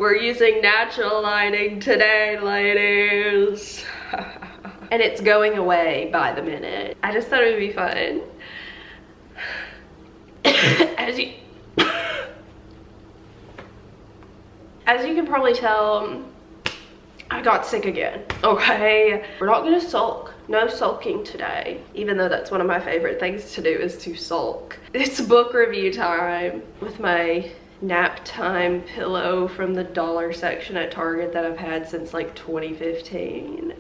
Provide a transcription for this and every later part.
We're using natural lighting today, ladies. And it's going away by the minute. I just thought it would be fun. As you can probably tell, I got sick again, okay? We're not gonna sulk. No sulking today, even though that's one of my favorite things to do is to sulk. It's book review time with my nap time pillow from the dollar section at Target that I've had since like 2015.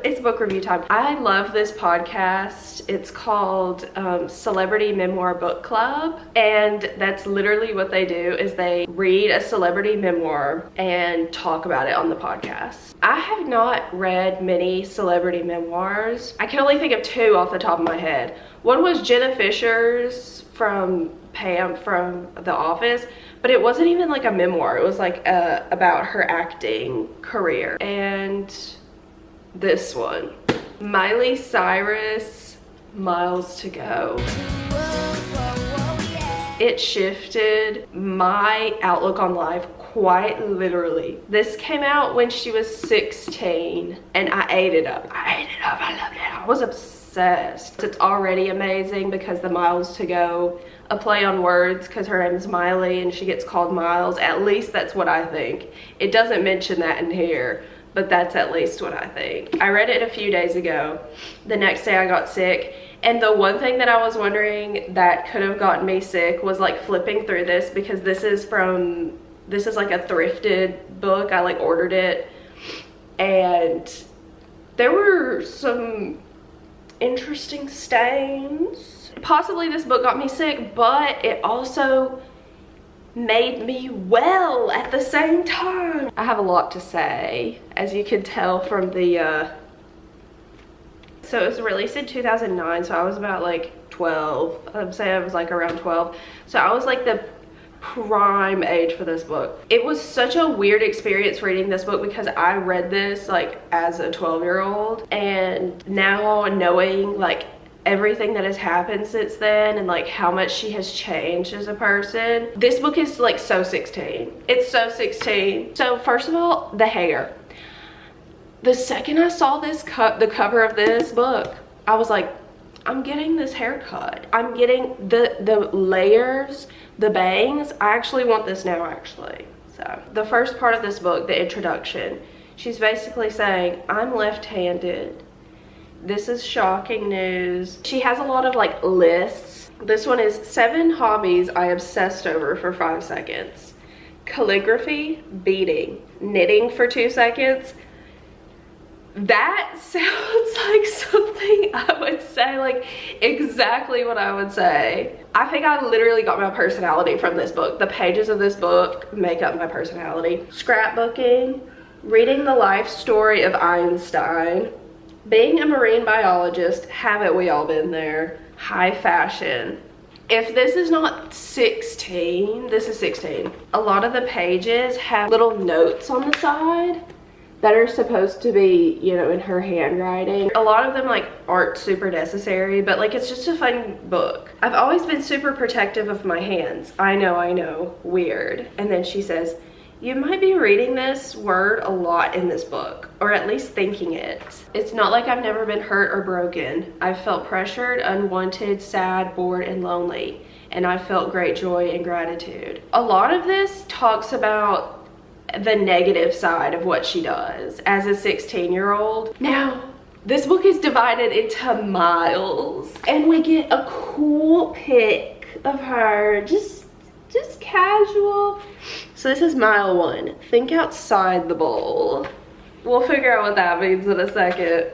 It's book review time. I love this podcast. It's called Celebrity Memoir Book Club, and that's literally what they do is they read a celebrity memoir and talk about it on the podcast. I have not read many celebrity memoirs. I can only think of two off the top of my head. One was Jenna Fisher's from Pam from The Office, but it wasn't even like a memoir. It was like about her acting career. And this one, Miley Cyrus, Miles to Go. It shifted my outlook on life quite literally. This came out when she was 16 and I ate it up. I loved it. I was obsessed. It's already amazing because the Miles to Go, a play on words because her name is Miley and she gets called Miles. At least that's what I think. It doesn't mention that in here, but that's at least what I think. I read it a few days ago. The next day I got sick, and the one thing that I was wondering that could have gotten me sick was like flipping through this, because this is like a thrifted book. I like ordered it and there were some interesting stains. Possibly this book got me sick, but it also made me well at the same time. I have a lot to say, as you can tell from the so it was released in 2009, so I was about like 12. I'd say I was like around 12, so I was like the prime age for this book. It was such a weird experience reading this book because I read this like as a 12-year-old, and now knowing like everything that has happened since then and like how much she has changed as a person, this book is like so 16. It's so 16. So first of all, the hair. The second I saw this the cover of this book, I was like, I'm getting this haircut. I'm getting the layers, the bangs. I actually want this now, actually. So the first part of this book, the introduction, she's basically saying, I'm left-handed. This is shocking news. She has a lot of like lists. This one is 7 hobbies I obsessed over for 5 seconds. Calligraphy, beading, knitting for 2 seconds. That sounds like something I would say, like exactly what I would say. I think I literally got my personality from this book. The pages of this book make up my personality. Scrapbooking, reading the life story of Einstein, being a marine biologist, haven't we all been there? High fashion. If this is not 16, this is 16. A lot of the pages have little notes on the side that are supposed to be, you know, in her handwriting. A lot of them like aren't super necessary, but like it's just a fun book. I've always been super protective of my hands. I know, weird. And then she says, you might be reading this word a lot in this book, or at least thinking it. It's not like I've never been hurt or broken. I've felt pressured, unwanted, sad, bored, and lonely. And I've felt great joy and gratitude. A lot of this talks about the negative side of what she does as a 16-year-old. Now, this book is divided into miles, and we get a cool pic of her, just casual. So this is mile 1. Think outside the bowl. We'll figure out what that means in a second.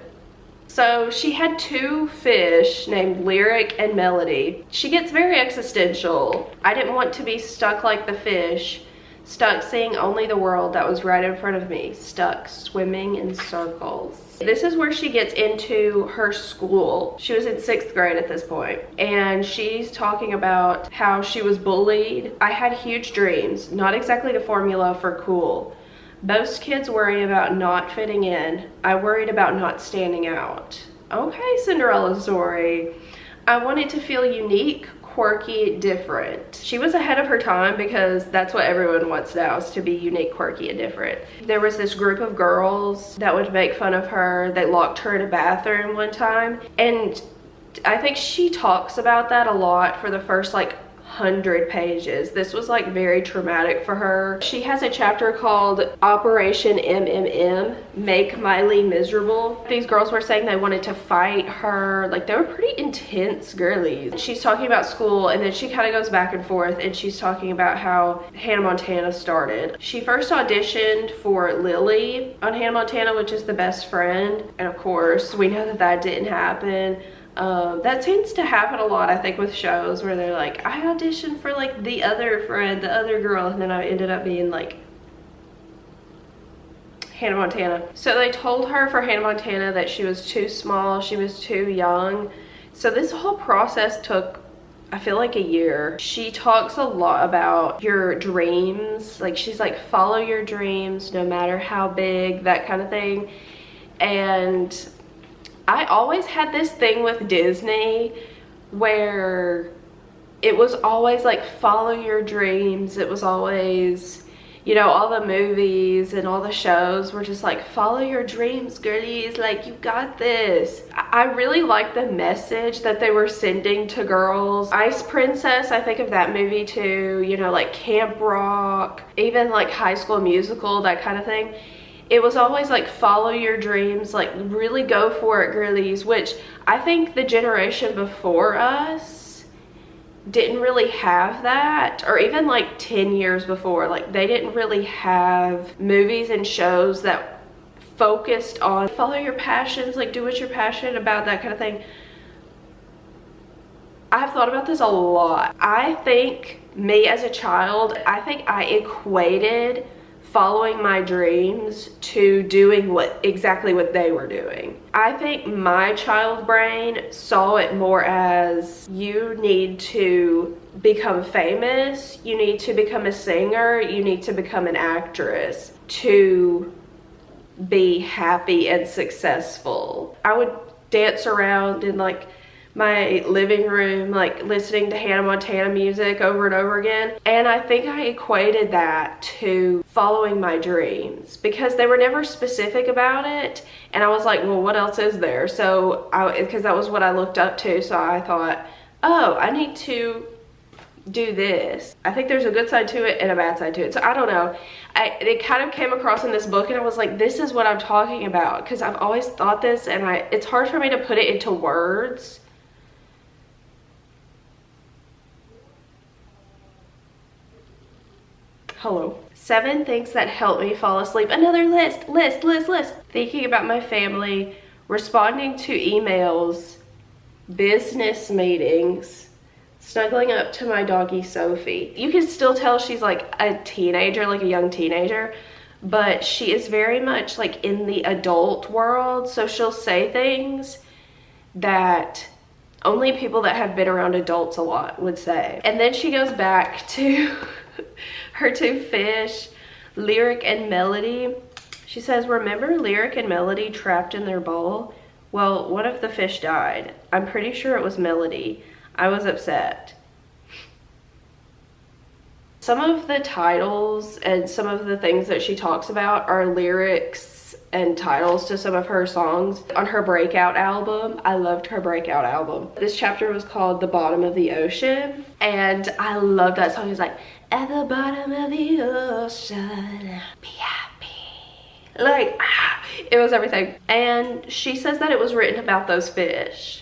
So she had 2 fish named Lyric and Melody. She gets very existential. I didn't want to be stuck like the fish, stuck seeing only the world that was right in front of me, stuck swimming in circles. This is where she gets into her school. She was in 6th grade at this point, and she's talking about how she was bullied. I had huge dreams, not exactly the formula for cool. Most kids worry about not fitting in. I worried about not standing out. Okay, Cinderella story. I wanted to feel unique, quirky, different. She was ahead of her time because that's what everyone wants now, is to be unique, quirky, and different. There was this group of girls that would make fun of her. They locked her in a bathroom one time, and I think she talks about that a lot for the first like 100 pages. This was like very traumatic for her. She has a chapter called Operation MMM, Make Miley Miserable. These girls were saying they wanted to fight her. Like, they were pretty intense girlies. She's talking about school, and then she kind of goes back and forth, and she's talking about how Hannah Montana started. She first auditioned for Lily on Hannah Montana, which is the best friend, and of course we know that that didn't happen. That tends to happen a lot, I think, with shows where they're like, I auditioned for like the other friend, the other girl, and then I ended up being like Hannah Montana. So they told her for Hannah Montana that she was too small, she was too young. So this whole process took, I feel like, a year. She talks a lot about your dreams. Like, she's like, follow your dreams no matter how big, that kind of thing. And I always had this thing with Disney where it was always like, follow your dreams. It was always, you know, all the movies and all the shows were just like, follow your dreams, girlies, like, you got this. I really like the message that they were sending to girls. Ice Princess, I think of that movie too, you know, like Camp Rock, even like High School Musical, that kind of thing. It was always like, follow your dreams, like really go for it, girlies, which I think the generation before us didn't really have that, or even like 10 years before, like they didn't really have movies and shows that focused on follow your passions, like do what you're passionate about, that kind of thing. I've thought about this a lot. I think me as a child, I think I equated following my dreams to doing exactly what they were doing. I think my child brain saw it more as, you need to become famous, you need to become a singer, you need to become an actress to be happy and successful. I would dance around in like my living room, like listening to Hannah Montana music over and over again. And I think I equated that to following my dreams because they were never specific about it. And I was like, well, what else is there? So because that was what I looked up to. So I thought, oh, I need to do this. I think there's a good side to it and a bad side to it. So I don't know. It kind of came across in this book and I was like, this is what I'm talking about. Because I've always thought this, and it's hard for me to put it into words. Hello. 7 things that help me fall asleep. Another list. Thinking about my family, responding to emails, business meetings, snuggling up to my doggy Sophie. You can still tell she's like a teenager, like a young teenager, but she is very much like in the adult world. So she'll say things that only people that have been around adults a lot would say. And then she goes back to her 2 fish, Lyric and Melody. She says, remember Lyric and Melody trapped in their bowl? Well, one of the fish died. I'm pretty sure it was Melody. I was upset. Some of the titles and some of the things that she talks about are lyrics and titles to some of her songs on her Breakout album. I loved her Breakout album. This chapter was called The Bottom of the Ocean, and I love that song. It's like, at the bottom of the ocean, be happy. Like, it was everything. And she says that it was written about those fish.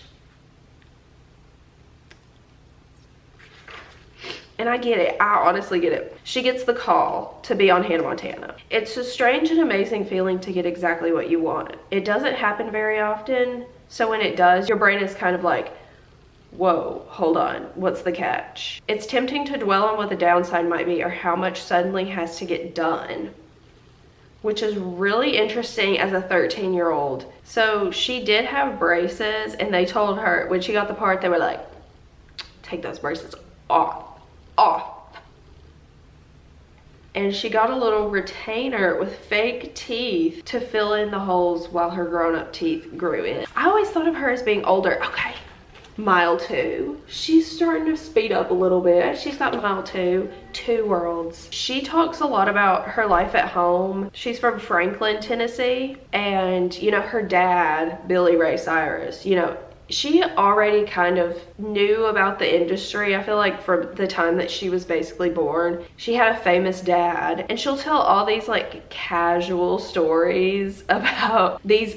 And I get it. I honestly get it. She gets the call to be on Hannah Montana. It's a strange and amazing feeling to get exactly what you want. It doesn't happen very often. So when it does, your brain is kind of like, whoa, hold on, what's the catch? It's tempting to dwell on what the downside might be or how much suddenly has to get done, which is really interesting as a 13-year-old. So she did have braces, and they told her when she got the part, they were like, take those braces off. And she got a little retainer with fake teeth to fill in the holes while her grown-up teeth grew in. I always thought of her as being older. Okay, mile 2. She's starting to speed up a little bit. She's got mile 2, 2 worlds. She talks a lot about her life at home. She's from Franklin, Tennessee, and you know, her dad, Billy Ray Cyrus, you know, she already kind of knew about the industry. I feel like from the time that she was basically born, she had a famous dad, and she'll tell all these like casual stories about these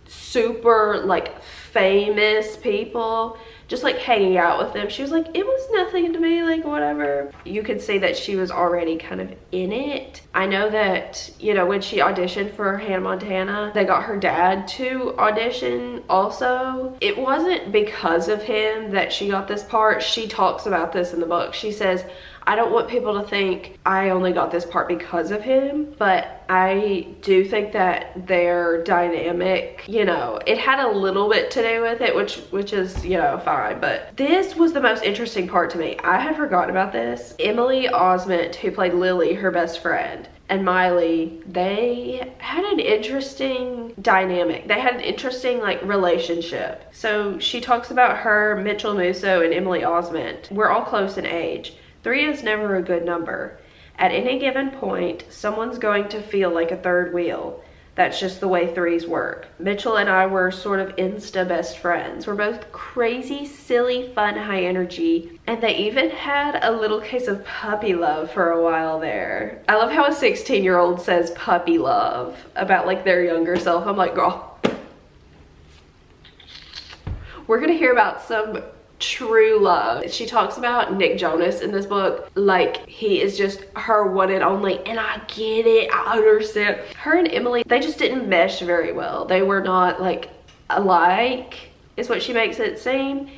super like famous people, just like hanging out with them. She was like, it was nothing to me, like whatever. You could see that she was already kind of in it. I know that, you know, when she auditioned for Hannah Montana, they got her dad to audition also. It wasn't because of him that she got this part. She talks about this in the book. She says, I don't want people to think I only got this part because of him, but I do think that their dynamic, you know, it had a little bit to do with it, which is, you know, fine. But this was the most interesting part to me. I had forgotten about this. Emily Osment, who played Lily, her best friend, and Miley, they had an interesting dynamic. They had an interesting like relationship. So she talks about her, Mitchell Musso, and Emily Osment. We're all close in age. 3 is never a good number. At any given point, someone's going to feel like a third wheel. That's just the way 3s work. Mitchell and I were sort of insta best friends. We're both crazy, silly, fun, high energy. And they even had a little case of puppy love for a while there. I love how a 16-year-old says puppy love about like their younger self. I'm like, girl, we're gonna hear about some true love. She talks about Nick Jonas in this book like he is just her one and only, and I get it, I understand. Her and Emily, they just didn't mesh very well. They were not like alike, is what she makes it seem,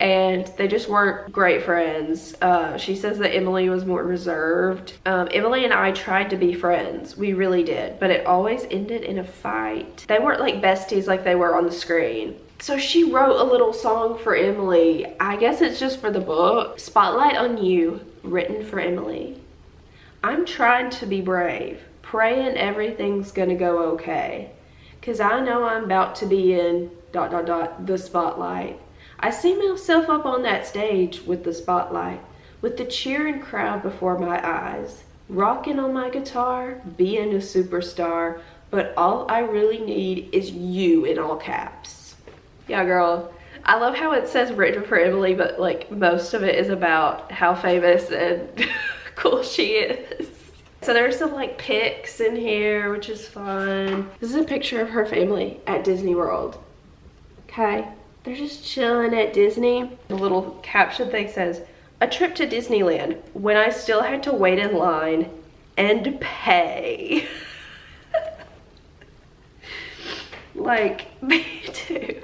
and they just weren't great friends. She says that Emily was more reserved. Emily and I tried to be friends, we really did, but it always ended in a fight. They weren't like besties like they were on the screen. So she wrote a little song for Emily. I guess it's just for the book. Spotlight on You, written for Emily. I'm trying to be brave, praying everything's gonna go okay. Cause I know I'm about to be in ... the spotlight. I see myself up on that stage with the spotlight, with the cheering crowd before my eyes, rocking on my guitar, being a superstar, but all I really need is you in all caps. Yeah, girl. I love how it says written for Emily, but like most of it is about how famous and cool she is. So there's some like pics in here, which is fun. This is a picture of her family at Disney World. Okay, they're just chilling at Disney. The little caption thing says, a trip to Disneyland when I still had to wait in line and pay. Like, me too.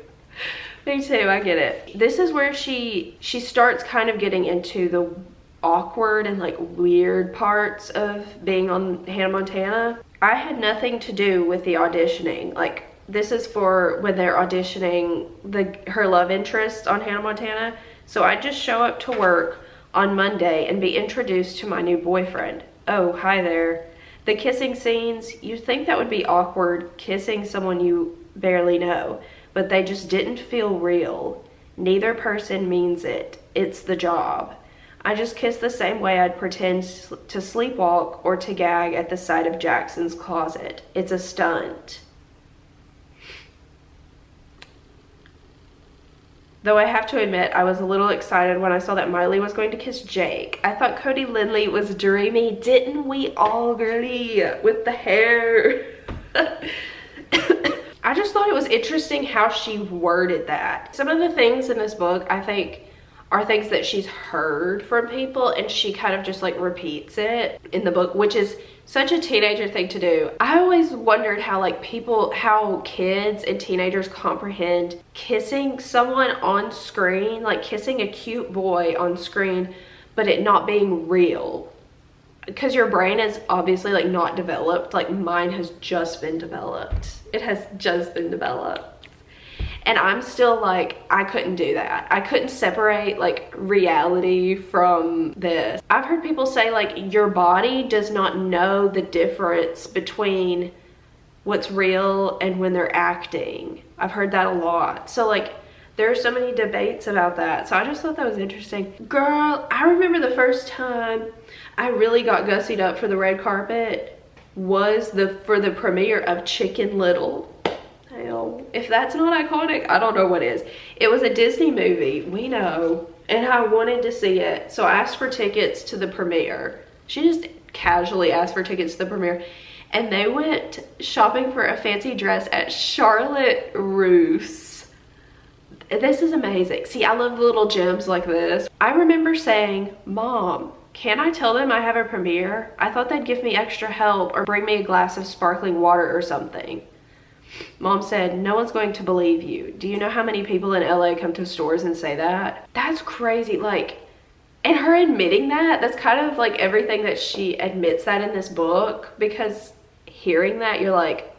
Me too, I get it. This is where she starts kind of getting into the awkward and like weird parts of being on Hannah Montana. I had nothing to do with the auditioning. Like, this is for when they're auditioning her love interest on Hannah Montana. So I just show up to work on Monday and be introduced to my new boyfriend. Oh, hi there. The kissing scenes, you'd think that would be awkward, kissing someone you barely know, but they just didn't feel real. Neither person means it. It's the job. I just kiss the same way I'd pretend to sleepwalk or to gag at the sight of Jackson's closet. It's a stunt. Though I have to admit, I was a little excited when I saw that Miley was going to kiss Jake. I thought Cody Lindley was dreamy. Didn't we all, girly? With the hair. I just thought it was interesting how she worded that. Some of the things in this book, I think, are things that she's heard from people, and she kind of just like repeats it in the book, which is such a teenager thing to do. I always wondered how like how kids and teenagers comprehend kissing someone on screen, like kissing a cute boy on screen, but it not being real. Because your brain is obviously like not developed. Like mine has just been developed. It has just been developed. And I'm still like, I couldn't do that. I couldn't separate like reality from this. I've heard people say like your body does not know the difference between what's real and when they're acting. I've heard that a lot. So like There are so many debates about that. So I just thought that was interesting. Girl, I remember the first time I really got gussied up for the red carpet was for the premiere of Chicken Little. Hell, if that's not iconic, I don't know what is. It was a Disney movie, we know, and I wanted to see it. So I asked for tickets to the premiere. She just casually asked for tickets to the premiere. And they went shopping for a fancy dress at Charlotte Russe. This is amazing. See, I love little gems like this. I remember saying, Mom, can I tell them I have a premiere? I thought they'd give me extra help or bring me a glass of sparkling water or something. Mom said, no one's going to believe you. Do you know how many people in LA come to stores and say that? That's crazy. Like, and her admitting that, that's kind of like everything that she admits that in this book, because hearing that, you're like,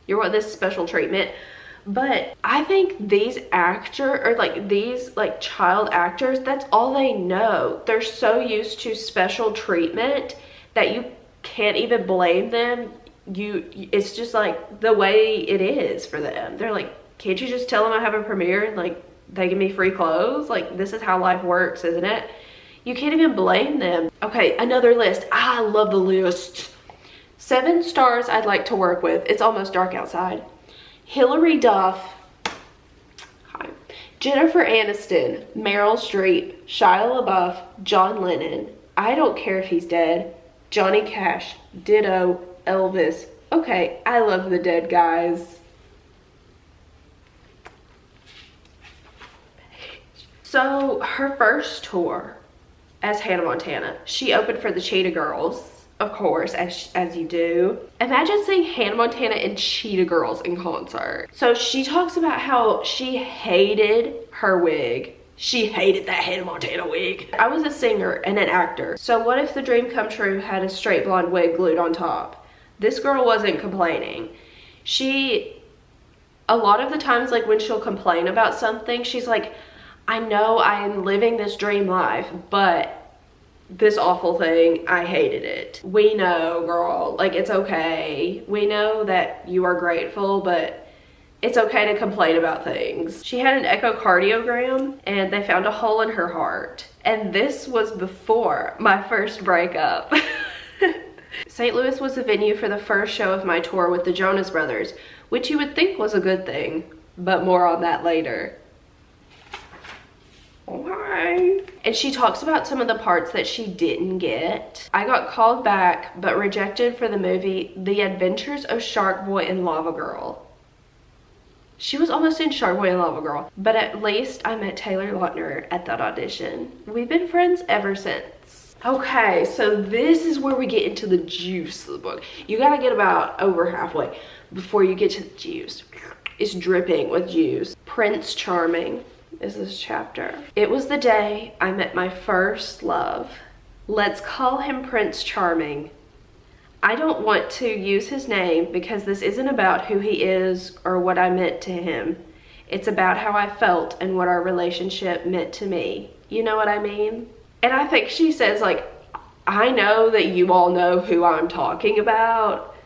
you want this special treatment. But I think these these child actors, that's all they know. They're so used to special treatment that you can't even blame them. It's just like the way it is for them. They're like, can't you just tell them I have a premiere and like they give me free clothes? Like, this is how life works, isn't it? You can't even blame them. Okay, another list. I love the list. 7 stars I'd like to work with. It's almost dark outside. Hilary Duff. Hi. Jennifer Aniston. Meryl Streep. Shia LaBeouf. John Lennon. I don't care if he's dead. Johnny Cash. Ditto. Elvis. Okay, I love the dead guys. So her first tour as Hannah Montana, she opened for the Cheetah Girls, of course, as you do. Imagine seeing Hannah Montana and Cheetah Girls in concert. So she talks about how she hated her wig. She hated that Hannah Montana wig. I was a singer and an actor. So what if the dream come true had a straight blonde wig glued on top? This girl wasn't complaining. A lot of the times, like when she'll complain about something, she's like, I know I am living this dream life, but this awful thing, I hated it. We know, girl, like, it's okay. We know that you are grateful, but it's okay to complain about things. She had an echocardiogram and they found a hole in her heart. And this was before my first breakup. St. Louis was the venue for the first show of my tour with the Jonas Brothers, which you would think was a good thing, but more on that later. Why? And she talks about some of the parts that she didn't get. I got called back, but rejected for the movie The Adventures of Shark Boy and Lava Girl. She was almost in Shark Boy and Lava Girl, but at least I met Taylor Lautner at that audition. We've been friends ever since. Okay, so this is where we get into the juice of the book. You gotta get about over halfway before you get to the juice. It's dripping with juice. Prince Charming is this chapter. It was the day I met my first love. Let's call him Prince Charming. I don't want to use his name because this isn't about who he is or what I meant to him. It's about how I felt and what our relationship meant to me. You know what I mean? And I think she says, like, I know that you all know who I'm talking about,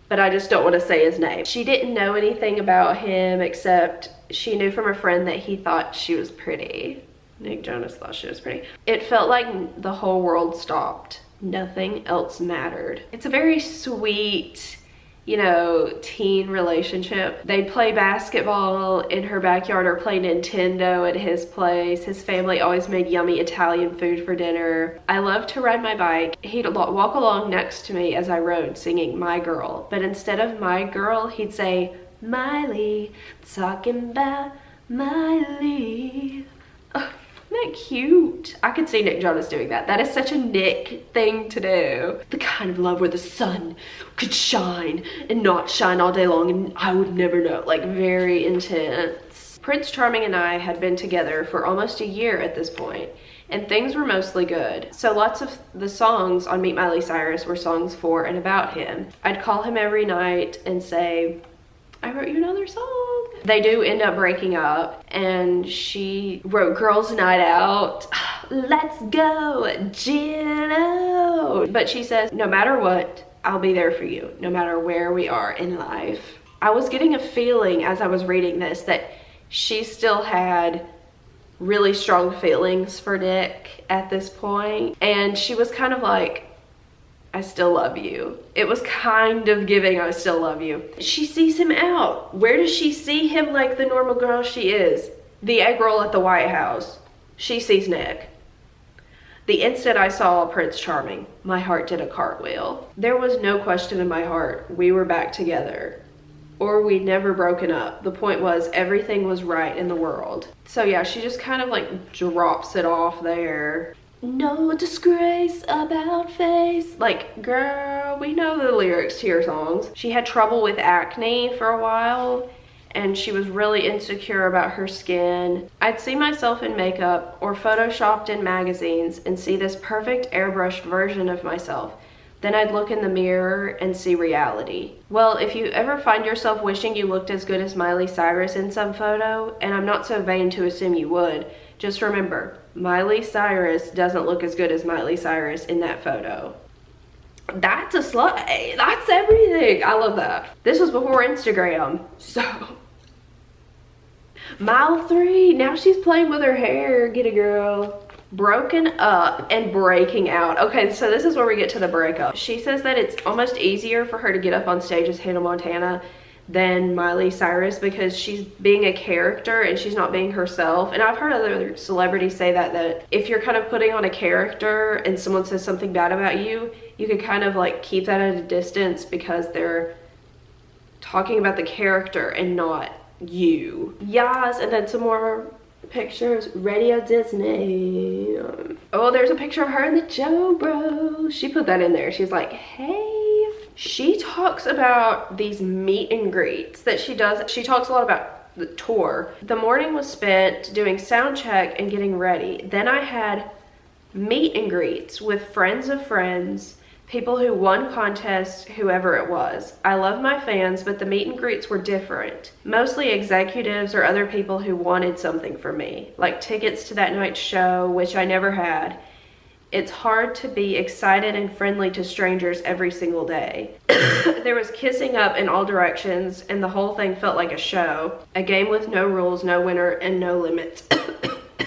but I just don't want to say his name. She didn't know anything about him except she knew from a friend that he thought she was pretty. Nick Jonas thought she was pretty. It felt like the whole world stopped. Nothing else mattered. It's a very sweet, you know, teen relationship. They'd play basketball in her backyard or play Nintendo at his place. His family always made yummy Italian food for dinner. I loved to ride my bike. He'd walk along next to me as I rode, singing My Girl. But instead of My Girl, he'd say, Miley, talking about Miley. Isn't that cute? I could see Nick Jonas doing that. That is such a Nick thing to do. The kind of love where the sun could shine and not shine all day long and I would never know. Like, very intense. Prince Charming and I had been together for almost a year at this point, and things were mostly good. So lots of the songs on Meet Miley Cyrus were songs for and about him. I'd call him every night and say, I wrote you another song. They do end up breaking up, and she wrote Girls Night Out. Let's go, Gino. But she says, no matter what, I'll be there for you, no matter where we are in life. I was getting a feeling as I was reading this that she still had really strong feelings for Nick at this point, and she was kind of like, I still love you. It was kind of giving I still love you. She sees him out. Where does she see him like the normal girl she is? The egg roll at the White House. She sees Nick. The instant I saw Prince Charming, my heart did a cartwheel. There was no question in my heart we were back together, or we'd never broken up. The point was everything was right in the world. So yeah, she just kind of like drops it off there. No disgrace about face. Like, girl, we know the lyrics to your songs. She had trouble with acne for a while, and she was really insecure about her skin. I'd see myself in makeup or photoshopped in magazines and see this perfect airbrushed version of myself. Then I'd look in the mirror and see reality. Well, if you ever find yourself wishing you looked as good as Miley Cyrus in some photo, and I'm not so vain to assume you would, just remember, Miley Cyrus doesn't look as good as Miley Cyrus in that photo. That's a slay. That's everything. I love that. This was before Instagram, so. Mile 3, now she's playing with her hair. Get it, girl. Broken up and breaking out. Okay, so this is where we get to the breakup. She says that it's almost easier for her to get up on stage as Hannah Montana than Miley Cyrus because she's being a character and she's not being herself. And I've heard other celebrities say that if you're kind of putting on a character and someone says something bad about you, you can kind of like keep that at a distance because they're talking about the character and not you. Yes, and then some more pictures. Radio Disney. Oh, there's a picture of her and the Joe Bro. She put that in there. She's like, hey. She talks about these meet and greets that she does. She talks a lot about the tour. The morning was spent doing sound check and getting ready. Then I had meet and greets with friends of friends, people who won contests, whoever it was. I love my fans, but the meet and greets were different. Mostly executives or other people who wanted something from me, like tickets to that night's show, which I never had. It's hard to be excited and friendly to strangers every single day. There was kissing up in all directions, and the whole thing felt like a show. A game with no rules, no winner, and no limits.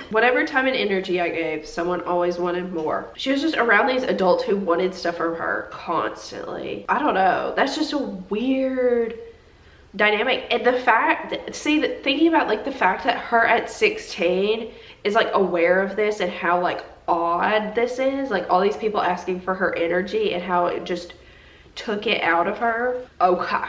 Whatever time and energy I gave, someone always wanted more. She was just around these adults who wanted stuff from her constantly. I don't know. That's just a weird dynamic. And the fact that, thinking about like the fact that her at 16 is like aware of this and how like odd this is, like all these people asking for her energy and how it just took it out of her. Okay,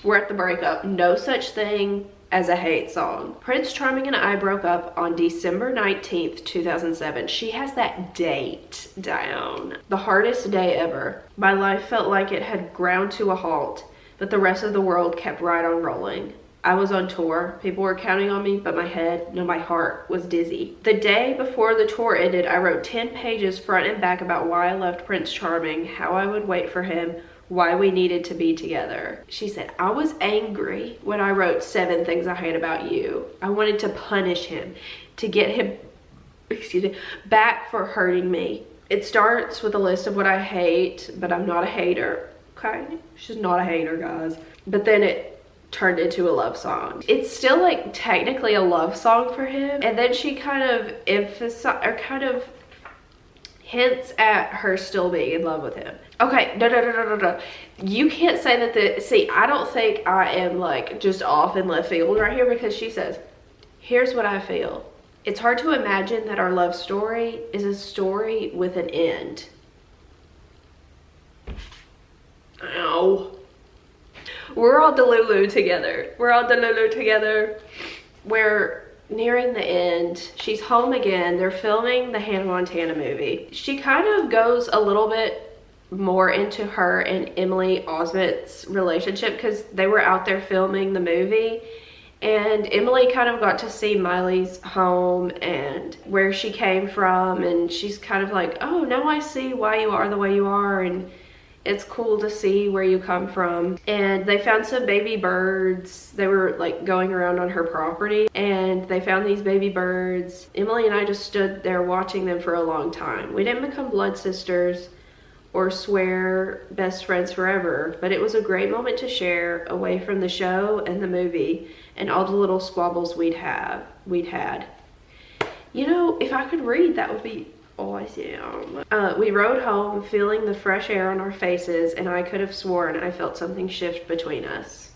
we're at the breakup. No such thing as a hate song. Prince Charming and I broke up on December 19th, 2007. She has that date down. The hardest day ever. My life felt like it had ground to a halt, but the rest of the world kept right on rolling. I was on tour. People were counting on me, but my head, no, my heart was dizzy. The day before the tour ended, I wrote 10 pages front and back about why I loved Prince Charming, how I would wait for him, why we needed to be together. She said, I was angry when I wrote 7 things I hate about you. I wanted to punish him, to get him, back for hurting me. It starts with a list of what I hate, but I'm not a hater. Okay, she's not a hater, guys. But then it turned into a love song. It's still like technically a love song for him, and then she kind of hints at her still being in love with him. Okay, no. You can't say that see, I don't think I am like just off in left field right here, because she says, here's what I feel. It's hard to imagine that our love story is a story with an end. Ow. We're all Delulu together. We're all Delulu together. We're nearing the end. She's home again. They're filming the Hannah Montana movie. She kind of goes a little bit more into her and Emily Osment's relationship because they were out there filming the movie. And Emily kind of got to see Miley's home and where she came from. And she's kind of like, oh, now I see why you are the way you are. And it's cool to see where you come from. And they found some baby birds. They were like going around on her property and they found these baby birds. Emily and I just stood there watching them for a long time. We didn't become blood sisters, or swear best friends forever, but it was a great moment to share away from the show and the movie and all the little squabbles we'd had. You know, if I could read, that would be awesome. We rode home feeling the fresh air on our faces, and I could have sworn I felt something shift between us.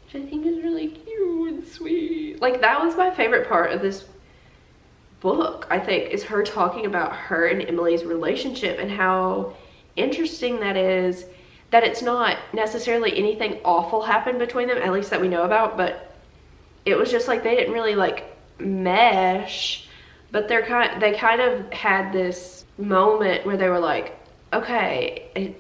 Which I think is really cute and sweet. Like, that was my favorite part of this book, I think, is her talking about her and Emily's relationship and how interesting that is, that it's not necessarily anything awful happened between them, at least that we know about, but it was just like they didn't really like mesh, but they kind of had this moment where they were like, okay,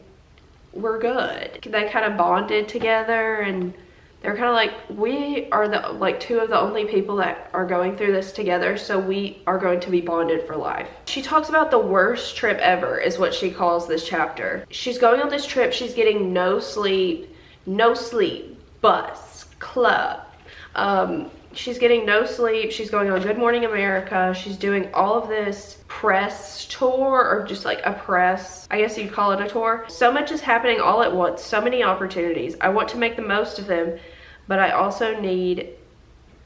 we're good. They kind of bonded together, and they're kind of like, we are the two of the only people that are going through this together, so we are going to be bonded for life. She talks about the worst trip ever is what she calls this chapter. She's going on this trip, she's getting no sleep, bus, club. She's getting no sleep, she's going on Good Morning America, she's doing all of this press tour, or just like a press, I guess you'd call it a tour. So much is happening all at once, so many opportunities. I want to make the most of them, but I also need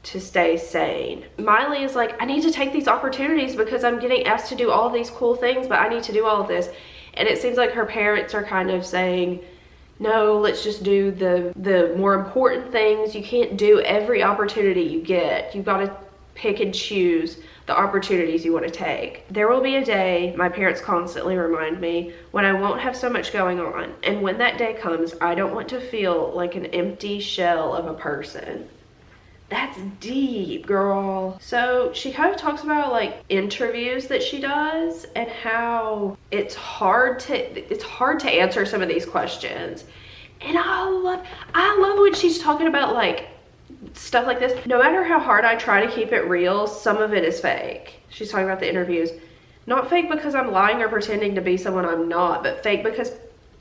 to stay sane. Miley is like, I need to take these opportunities because I'm getting asked to do all these cool things, but I need to do all of this. And it seems like her parents are kind of saying, no, let's just do the more important things. You can't do every opportunity you get. You've got to pick and choose the opportunities you want to take. There will be a day, my parents constantly remind me, when I won't have so much going on. And when that day comes, I don't want to feel like an empty shell of a person. That's deep, girl. So she kind of talks about like interviews that she does and how it's hard to answer some of these questions. And I love when she's talking about like stuff like this. No matter how hard I try to keep it real, some of it is fake. She's talking about the interviews. Not fake because I'm lying or pretending to be someone I'm not, but fake because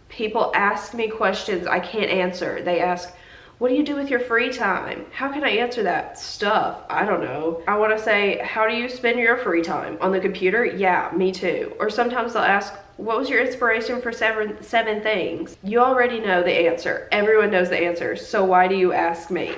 people ask me questions I can't answer. They ask, what do you do with your free time? How can I answer that stuff? I don't know. I want to say, how do you spend your free time? On the computer? Yeah, me too. Or sometimes they'll ask, what was your inspiration for seven things? You already know the answer. Everyone knows the answer. So why do you ask me?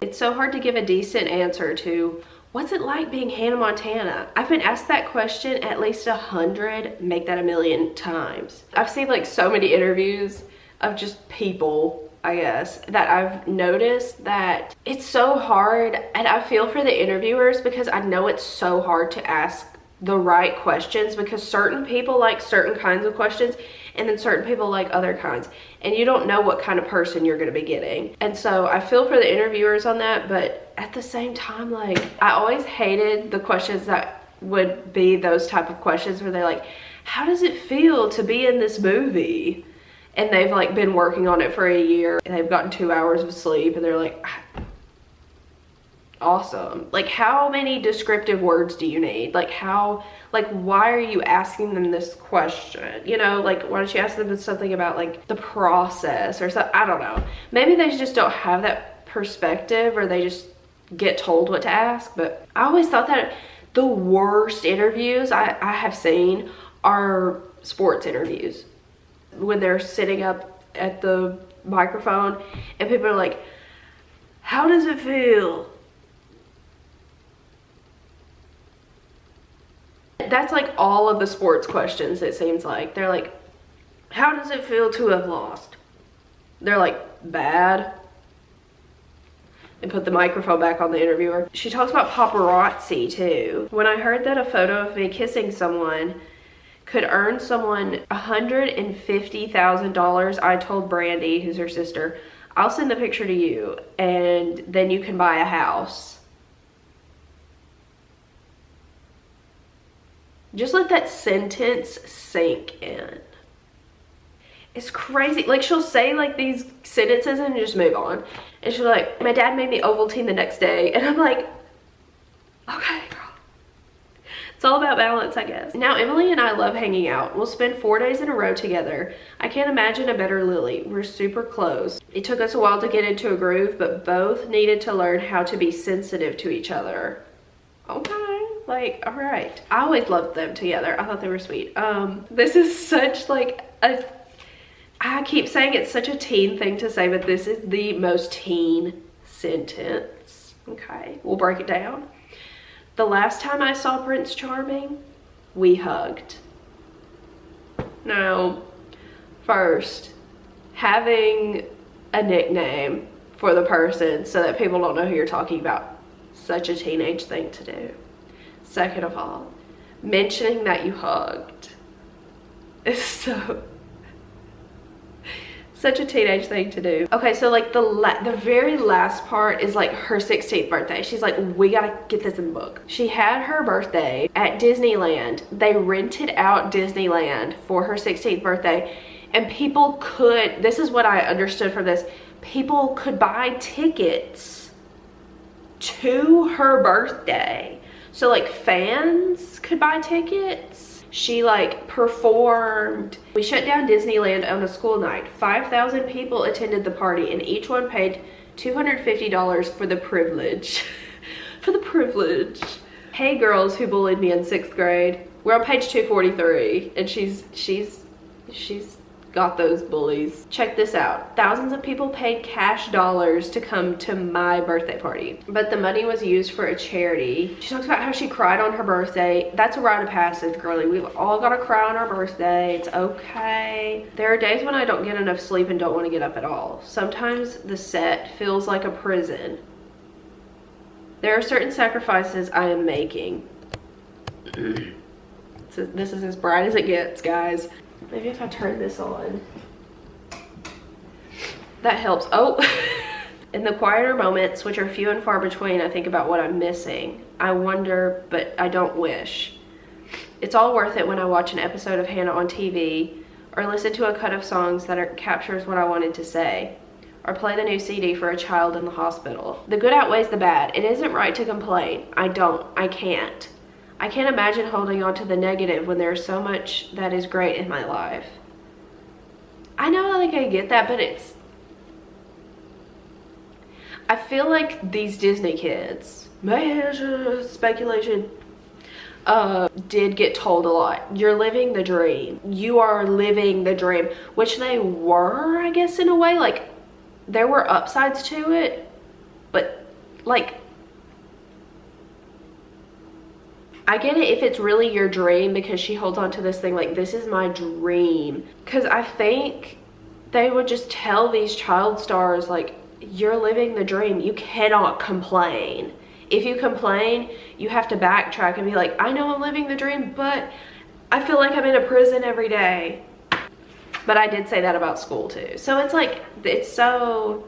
It's so hard to give a decent answer to, what's it like being Hannah Montana? I've been asked that question at least 100, make that 1,000,000 times. I've seen like so many interviews of just people, I guess, that I've noticed that it's so hard, and I feel for the interviewers because I know it's so hard to ask the right questions because certain people like certain kinds of questions and then certain people like other kinds, and you don't know what kind of person you're going to be getting. And so I feel for the interviewers on that, but at the same time, like, I always hated the questions that would be those type of questions where they're like, how does it feel to be in this movie? And they've like been working on it for a year and they've gotten 2 hours of sleep and they're like, awesome. Like, how many descriptive words do you need? Like, why are you asking them this question? You know, like, why don't you ask them something about like the process or something? I don't know. Maybe they just don't have that perspective, or they just get told what to ask. But I always thought that the worst interviews I have seen are sports interviews, when they're sitting up at the microphone and people are like, how does it feel? That's like all of the sports questions, it seems like. They're like, how does it feel to have lost? They're like, bad. And put the microphone back on the interviewer. She talks about paparazzi too. When I heard that a photo of me kissing someone could earn someone $150,000, I told Brandy, who's her sister, I'll send the picture to you and then you can buy a house. Just let that sentence sink in. It's crazy. Like, she'll say like these sentences and just move on. And she's like, my dad made me Ovaltine the next day. And I'm like, okay, girl. It's all about balance, I guess. Now, Emily and I love hanging out. We'll spend 4 days in a row together. I can't imagine a better Lily. We're super close. It took us a while to get into a groove, but both needed to learn how to be sensitive to each other. Okay. Like, all right. I always loved them together. I thought they were sweet. This is such like a, I keep saying it's such a teen thing to say, but this is the most teen sentence. Okay, we'll break it down. The last time I saw Prince Charming, we hugged. Now, first, having a nickname for the person so that people don't know who you're talking about, such a teenage thing to do. Second of all, mentioning that you hugged is such a teenage thing to do. Okay, so like the very last part is like her 16th birthday. She's like, we gotta get this in the book. She had her birthday at Disneyland. They rented out Disneyland for her 16th birthday, and people could, this is what I understood from this, people could buy tickets to her birthday. So like fans could buy tickets. She like performed. We shut down Disneyland on a school night. 5,000 people attended the party and each one paid $250 for the privilege. For the privilege. Hey girls who bullied me in 6th grade. We're on page 243 and she's got those bullies. Check this out. Thousands of people paid cash dollars to come to my birthday party, but the money was used for a charity. She talks about how she cried on her birthday. That's a rite of passage, girly. We've all got to cry on our birthday. It's okay. There are days when I don't get enough sleep and don't want to get up at all. Sometimes the set feels like a prison. There are certain sacrifices I am making. So this is as bright as it gets, guys. Maybe if I turn this on, that helps. Oh, in the quieter moments, which are few and far between, I think about what I'm missing. I wonder, but I don't wish. It's all worth it when I watch an episode of Hannah on TV, or listen to a cut of songs that captures what I wanted to say, or play the new CD for a child in the hospital. The good outweighs the bad. It isn't right to complain. I can't. I can't imagine holding on to the negative when there's so much that is great in my life. I know, like, I get that, but I feel like these Disney kids, my speculation, did get told a lot. You're living the dream. You are living the dream, which they were, I guess, in a way. Like, there were upsides to it, but, like, I get it if it's really your dream, because she holds on to this thing like, this is my dream. Because I think they would just tell these child stars, like, you're living the dream. You cannot complain. If you complain, you have to backtrack and be like, I know I'm living the dream, but I feel like I'm in a prison every day. But I did say that about school too. So it's like, there's so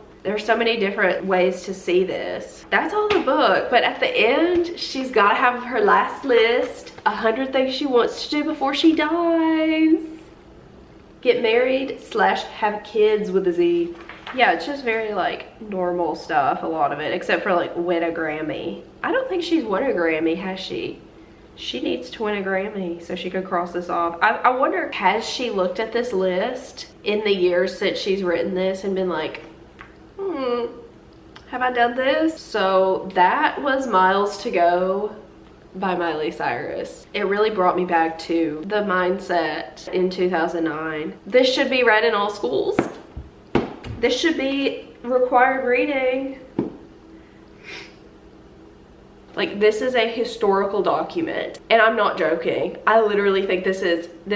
many different ways to see this. That's all the book, but at the end, she's gotta have her last list, 100 things she wants to do before she dies. Get married / have kids with a Z. Yeah, it's just very like normal stuff, a lot of it, except for like win a Grammy. I don't think she's won a Grammy, has she? She needs to win a Grammy so she could cross this off. I wonder, has she looked at this list in the years since she's written this and been like, have I done this? So that was Miles to Go by Miley Cyrus. It really brought me back to the mindset in 2009. This should be read in all schools. This should be required reading. Like, this is a historical document, and I'm not joking. I literally think this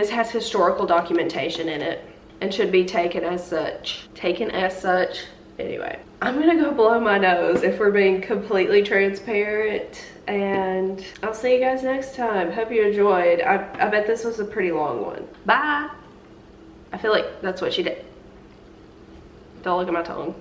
has historical documentation in it and should be taken as such. Taken as such. Anyway, I'm gonna go blow my nose if we're being completely transparent, and I'll see you guys next time. Hope you enjoyed. I bet this was a pretty long one. Bye. I feel like that's what she did. Don't look at my tongue.